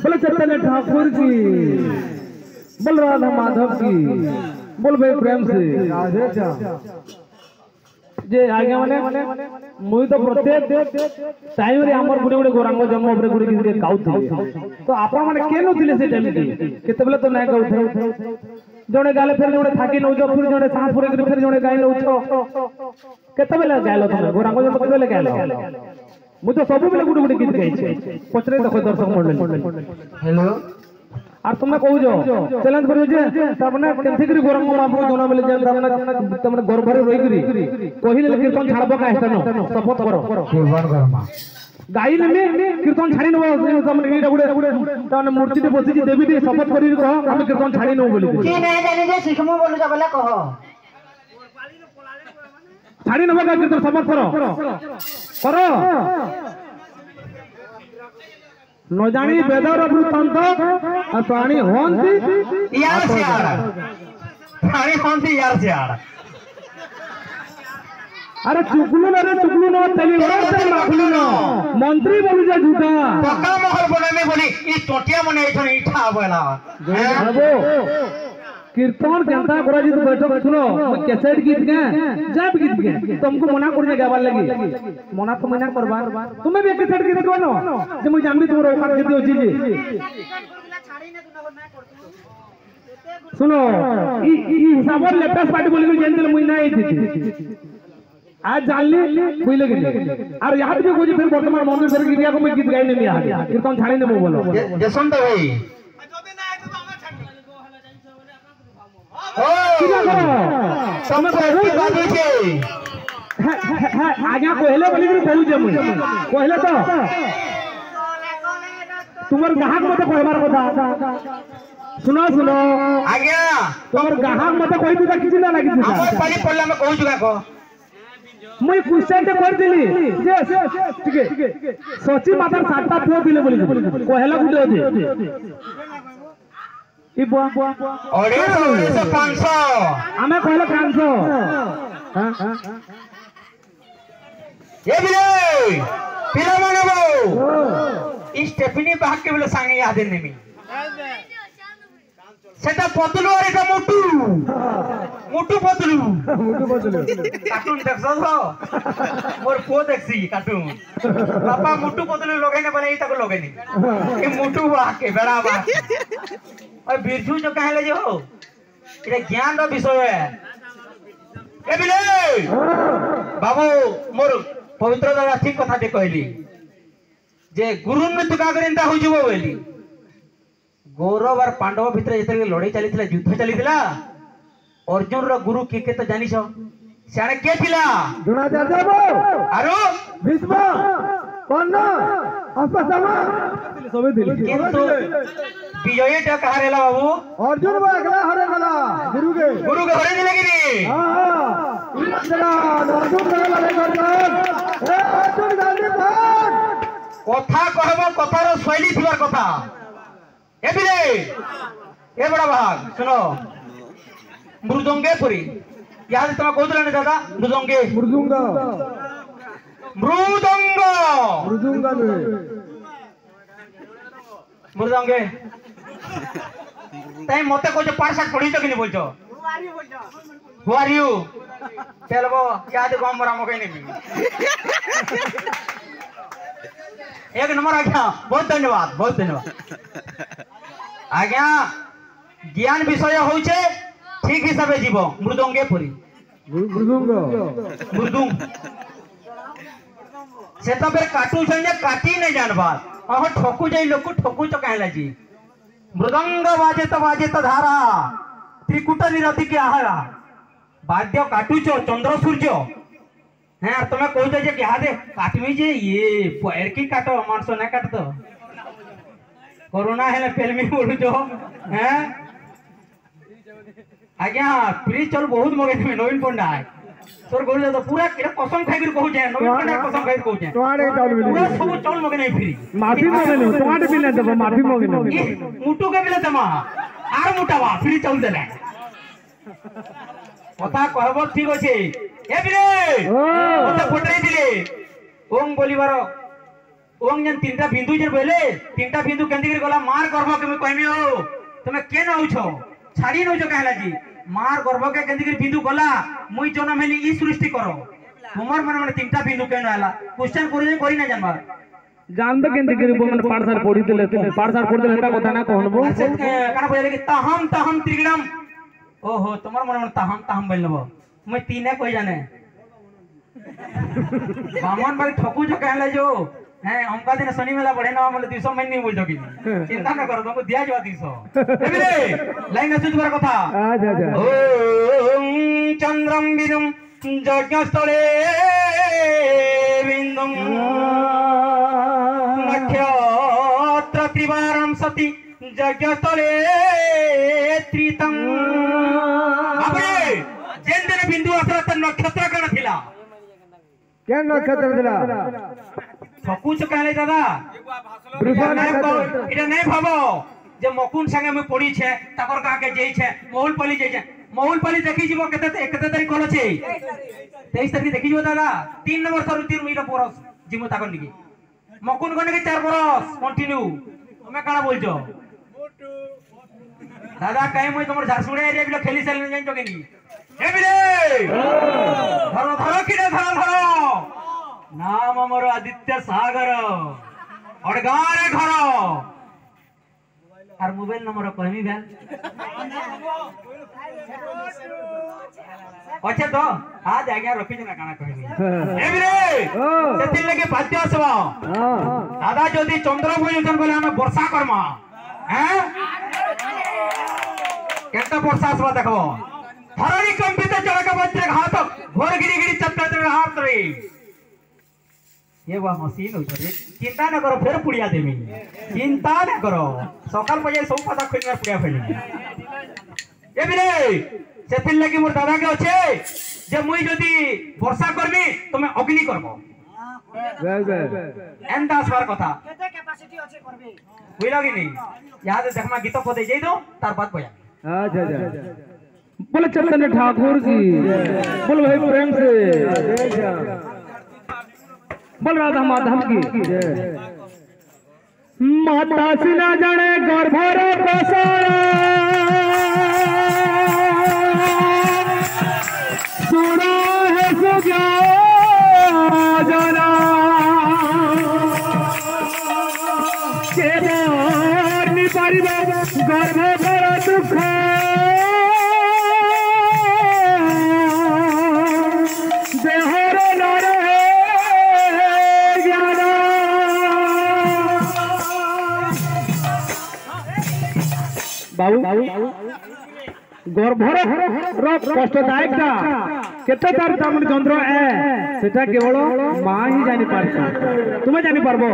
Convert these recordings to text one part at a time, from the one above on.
बोले चैतन्य ठाकुर की, बोल राधा माधव की, बोल भाई प्रेम से जे आगे माने मुई तो प्रत्येक टाइम रे हमर गुडे गुडे गोरांग जन्म उपरे गुडे गुडे गाउथि तो आपन माने केनो थिले से टाइम की केते बेले तो नै गाउथि जणे गाले फेर जणे थाकी नौ जो फिर जणे सांस पुरे फिर जणे गाय नौ छ केते बेले गायलो तुम गोरांग जन्म केते बेले गायलो मु तो सब बेले गुडे गुडे गीत गाइ छै पछरे देखो दर्शक मंडली हेलो আর তুমি কইছো চ্যালেঞ্জ করিও যে তারমানে কেনথিকরি গোরঙ্গ মহাপ্রভু জনা বলে যে তারমানে গর্ভরে রইগরি কহিলে কীর্তন ছাড়ব কা হেতন শপথ করো কীর্তন করমা গাইলে মে কীর্তন ছাড়ি নব তারমানে এইটা গুড়ে তারমানে মূর্তিতে বসিছি দেবীটি শপথ করি কহ আমি কীর্তন ছাড়ি নব বলি কি না জানি যে শিখমু বলু যা বলে কহ ছাড়ি নব কা কীর্তন শপথ করো করো न जानी बेदर वृत्तांत प्राणी होंती यार से यार प्राणी होंती यार से यार अरे चुकलू न तेली से माखलू न मंत्री बोलू जा झूठा पक्का महल बनाने बोली ई टोटिया मने इथन इठा आवेला बाबू कीर्तन केनता करा जी तो बैठक सुनो कैसेट गीत के जब गीत के तुमको मना करने गावार लगी मना तो मना करबार तुम्हें भी कैसेट गीत गानो जे मुई जानबी तोर औकात गीत होची जी सुनो ई हिसाबर लेटेस्ट पार्टी बोली जेंतल मुई ना आई थी आज जानली बुझले गेली और याद भी कोजी फिर वर्तमान मंदिर फिर गिरिया को मैं गीत गाई नहीं आ कीर्तन छाड़ी ने बोलो जसंत भाई समय बाबू के आज्ञा कहले बोली कहू जे मुई कहले तो तुमर ग्राहक मते कहबार कथा सुनो सुनो आज्ञा तुमर ग्राहक मते कहि तू किछि ना लागि हमर पाली पड़ला में कहू जुगा को मुई क्वेश्चन ते कर दिली जे ठीक है सची माता सातटा पुओ दिले बोली कहला गुडे दे ई बुआ 250 500 हमें कहले 500 हां ये बिले पिला मानबो ई स्टेफनी भाग के बोले संगे याद नेमी सेटा पतलू और एटा मोटू मोटू पतलू कार्टून देखछो मोर पो देखसी कार्टून पापा मोटू पतलू लगाइने बने ई तको लगाइने ए मोटू बा के बड़ा बा और बिरजू जो कहले जे हो इरे ज्ञान रो विषय है ए बिले बाबू मोर पवित्र दादा ठीक कथा दे कहली जे गुरु मृत्यु का करेंता हो जबो बोली गौरव और पांडव भितर जेते लड़ाई चली युद्ध चली अर्जुन रो गुरु के तो जानी छ सारे के थिला द्रोणाचार्य बाबू आरो भीष्म कर्ण अश्वत्थामा सबे दिल किंतु विजय टा कहा रेला बाबू अर्जुन बा अगला हरे गला गुरु के हरे दिले कि हां चला अर्जुन के लड़ाई कर ए अर्जुन जल्दी भाग कथा कहबो कथार शैली थिबार कथा ए बिले ए बड़ा भाग सुनो मृदंगे पुरी याद तुम कहतला ने दादा मृदंगे मृदंग मृदंगे ताई मते को पाठ साठ पढ़ी तो कि बोलछो हु आर यू चलबो याद गम मरा मके नहीं एक नंबर आज्ञा बहुत धन्यवाद आज्ञा ज्ञान विषय होचे ठीक हिसाब जीव मृदंगे पुरी मृदुंग से तो फिर काटू छे काटी नहीं जानबार अह ठोकू जाई लोक ठोकू तो कहला जी मृदंग बाजे तो धारा त्रिकुट निरति के आहारा वाद्य काटूच चंद्र सूर्य हैं तुम कहते जे क्या दे काटमी जे ये पैर की काटो मानसो ना काट तो कोरोना है ना फिल्मी बोलू जो हैं आज्ञा प्लीज चल बहुत मगे नवीन पंडा तोर गोल तो पूरा कसम खाई कर कहू जे नवीन पंडा कसम खाई कहू जे तोआड़े चाउल मिले पूरा सब चाउल मगे नहीं फ्री माफी मांगे नो तोआड़े बिले देबो माफी मांगे नो मुटु के बिले दमा आर मुटावा फ्री चाउल देले কথা कहबो ठीक আছে ए बिरे ओते फटराई दिले ओंग बोलिबार ओंग जन तीनटा बिंदु जे बोले तीनटा बिंदु केंदी कर गला मार करबो के कहमी हो तुमे के न होछो छाड़ी नोजो कहला जी मार गर्भ के केंदी कर बिंदु गला मुई जन्म हेली ई सृष्टि करो तुमर मन मन तीनटा बिंदु केन आला क्वेश्चन करी ना जानबा जानबे केंदी कर मन पाठशाल पढ़ी देले पाठशाल पढ़ी देले एटा कथा ना कहनबो काना बोले कि तहम त्रिगुणम ओहो तुमर मन मन तहम बोल नबो मुई तीने कोई जाने बामन भाई ठकू जो कहला जो हैं हमका दिन शनि मेला बढ़े ना मतलब 200 महीने नहीं बोलतो कि चिंता ना करो तुमको दिया जावा 200 एबे लाइन असु तुम्हारा कथा ओम चंद्रम बिदुम यज्ञस्थले बिंदुम नक्षत्र त्रिवारम सति यज्ञस्थले त्रितम अबे जेन दिन बिंदु असरा त नक्षत्र कण थिला क्या नक्षत्र थिला ठकुच कहले दादा इटा नहीं भाबो जे मकुन संगे में पड़ी छे तकर का के जेई छे महुलपली जेई छे महुलपली देखि जीवो केते तारीख कोन छे 23 तारीख देखि जीवो दादा 3 नंबर सर 3 मीटर बरस जिमु ताकन निकी मकुन कोने के 4 बरस कंटिन्यू तुमे काना बोलछो दादा काई मई तमर झारसुड़े एरिया बिलो खेली सेल जाइछो केनी ए बिले धरो किने धरो नाम अमर आदित्य सागर अड़गारे घर और मोबाइल नंबर कहमी बेल अच्छा तो आज आज्ञा रखी ना काना कहमी ए बिरे सेति लगे बाध्य आसबो दादा जदी चंद्र भोजन बोले हम वर्षा करमा हैं केता वर्षा आसबो देखो धरणी कंपित चड़क बज्र घात घोर गिरी चक्र हाथ रे ये वह मशीन हो रे चिंता न करो फिर पुड़िया देमी चिंता न करो सकाल बजे सब पता खोलना पुड़िया फेली ए बिरे सेथिन लगी मोर दादा के अछि जे मुई जदी वर्षा करबी तुमे अग्नि करबो एंदा आसबार कथा केते कैपेसिटी अछि करबी बुझलो कि नहीं याद देखमा गीत पदे जई दो तार बात बया अच्छा बोले चंदन ठाकुर की बोल भाई प्रेम से बोल राधा माधव की माता सिना जाने गर्भर बसाया सुना है सुजा जना के बानी परिवा गर्भर दुख देहर नर बाबू गर्भर कष्टदायक केते तार तामन चंद्र ए सेटा केवल मां ही जानि पारछ तुमे जानि पारबो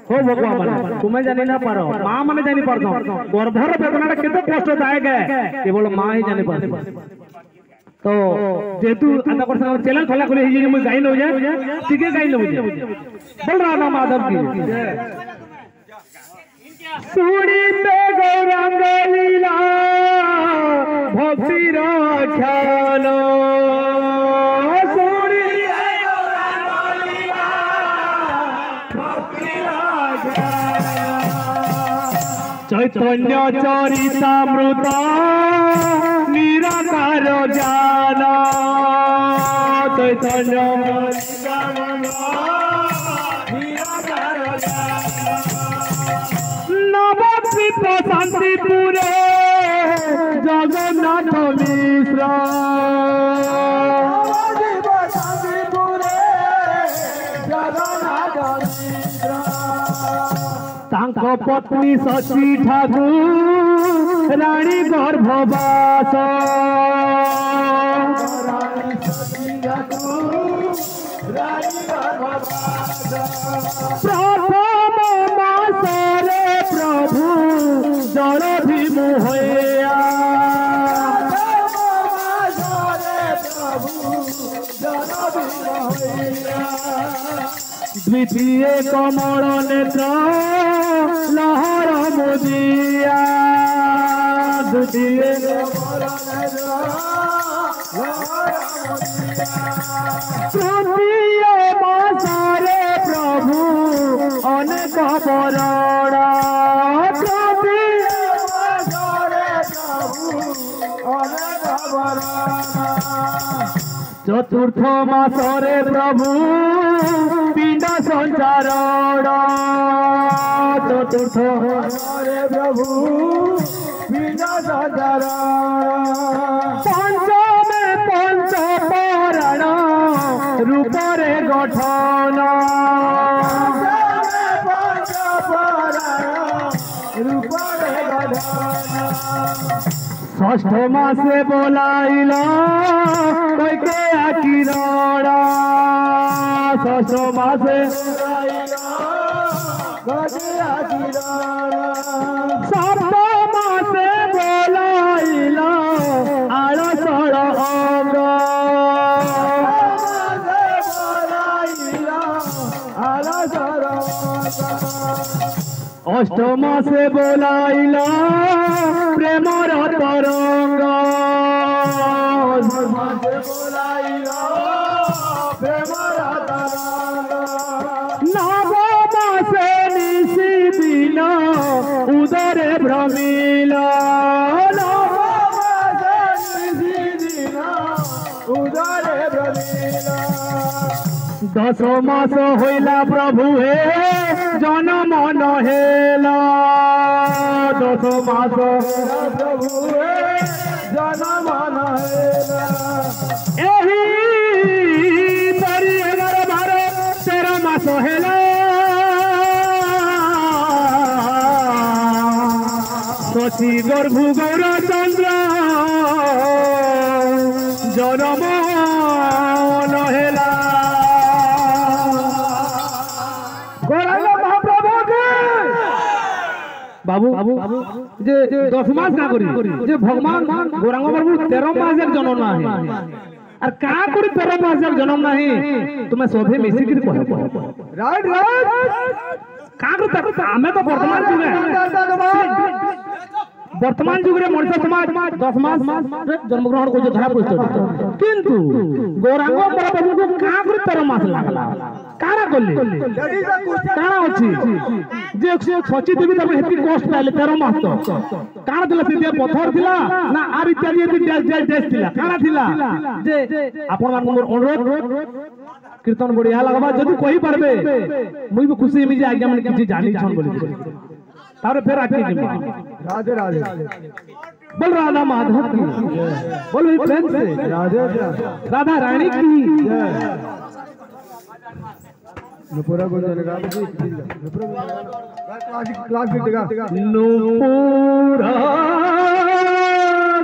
हो भगवान माने तुमे जानि ना पारो मां माने जानि पारछो गर्भर वेदना केते कष्टदायक है केवल मां ही जानि पारछ तो जेतु आधा पर चैनल खोला खोले ही जे मैं गाई लो जे ठीके गाई लो जे बोल राधा माधव की सुनिते गौरांग लीला भक्ति ख्याल सुनिते गौरांग लीला भक्ति चैतन्य चरितामृत निराकार ज्ञान चैतन्य नवद्वीप शांतिपुरे जगन्नाथ मिश्र तांक पत्नी शशि ठाकुर रानी गर्भवास प्रथम मासरे प्रभु जल भीमु होया বিধিয়ে কমল নেত্র লহর মুদিয়া দুটিয়ে কমল নেত্র তৃতীয় মাসরে প্রভু অনেক বরণ চতুর্থ মাসরে প্রভু পিণ্ড সঞ্চারণ চতুর্থ মাসরে প্রভু পিণ্ড সঞ্চারণ পঞ্চমে পঞ্চ পরাণ রূপরে গঠন রূপরে গঠন ষষ্ঠ মাসে বলাইল কইকে কিরণ ষষ্ঠ মাসে সপ্ত মাসে বলাইল আড়সড় অঙ্গ অষ্ট মাসে বলাইল প্রেমর তরঙ্গ নব মাসে নিশি দিন উদরে ভ্রমিল উদরে ভ্রমিল দশ মাস হইলা প্রভু হে জনম নহেলা দশ মাস প্রভু হে জনম নহেলা এহি পরি 11 12 13 মাস হেলা শশী গর্ভু গৌরচন্দ্র জনম নহেলা বাবু যে 10 মাস না করি যে ভগবান গৌরাঙ্গ প্রভু 13 মাসের জন্ম না হে আর কা করি 13 মাসের জন্ম না হে তুমি সবে মিশি করে কহ রাইট কা করতে আমি তো বর্তমান যুগে মনুষ্য সমাজ 10 মাস জন্মগ্রহণ করছে ধরা পড়ছে কিন্তু গৌরাঙ্গ প্রভু কা করে 13 মাস লাগলা কারা করলে কারা আছে যে সচি দেবী তবে হেতি কষ্ট পাইলে 13 মাস তো কারা দিলা সেদিয়া পথর দিলা না আর ইত্যাদি দেশ দিলা কারা দিলা যে আপন মান অনুরোধ কীর্তন বড়িয়া লাগবা যদি কই পারবে মুই भी खुशी আমি যে আজ্ঞা মানে কিছু জানি ছন বলি তারে ফের আটকে যাবে राधे राधे बोल राधा माधव की बोल भाई प्रेम से राधे राधा रानी की नुपुरा गुंजनेगा क्लास नुपुरा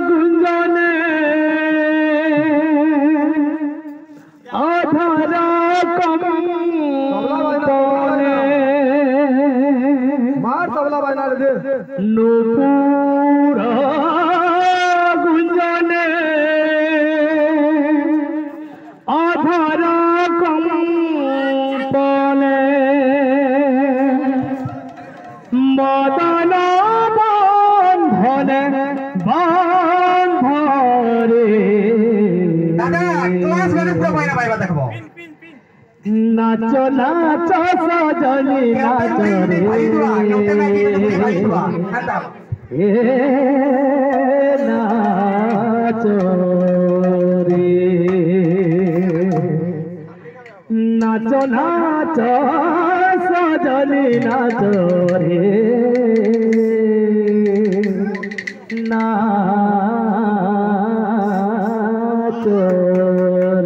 गुंजने आधारा कम मार तबला बजना दे नुपुरा गुंजने आधारा कम पले मदन बंधने बांधरे दादा क्लास में पूरा पाइना पाइबा देखबो नाचो नाचो सजनी नाचो रे ए नाचो रे नाचो नाचो सजनी नाचो रे नाचो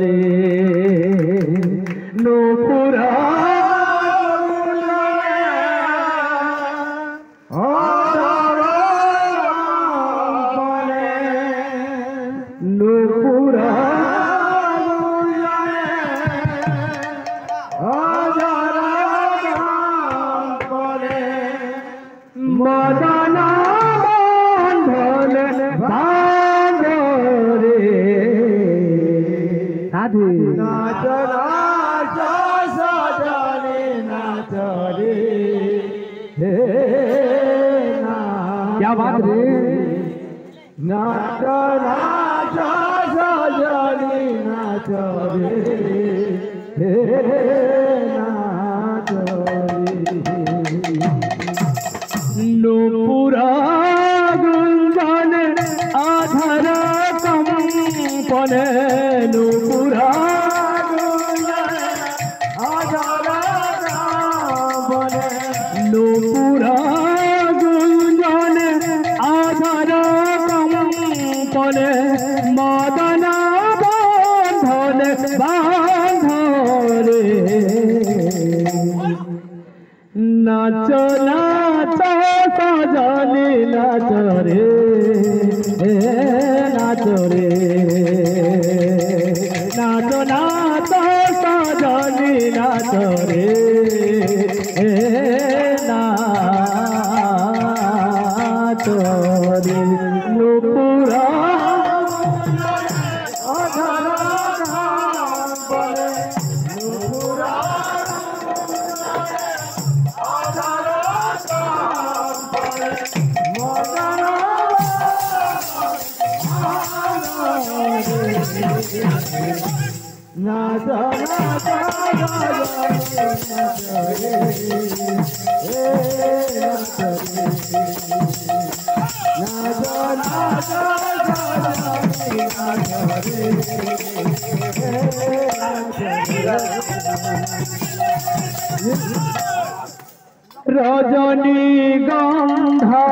रे नुपुरा नुपुरा मदना बंधन बांधरे राधे नाच नाच सजनी क्या बात रे नाच नाच सजनी नाच रे नाच नुपुरा गुंजन आधार कंपने नुपुरा गुंजन आधार कंपने नुपुरा गुंजन आधार कंपने मदना बांधन बांधरे नाच नाच सजनी नाच रे नाच रे नाच नाच सजनी नाच रे नाच रे नुपुरा रजनी गंधा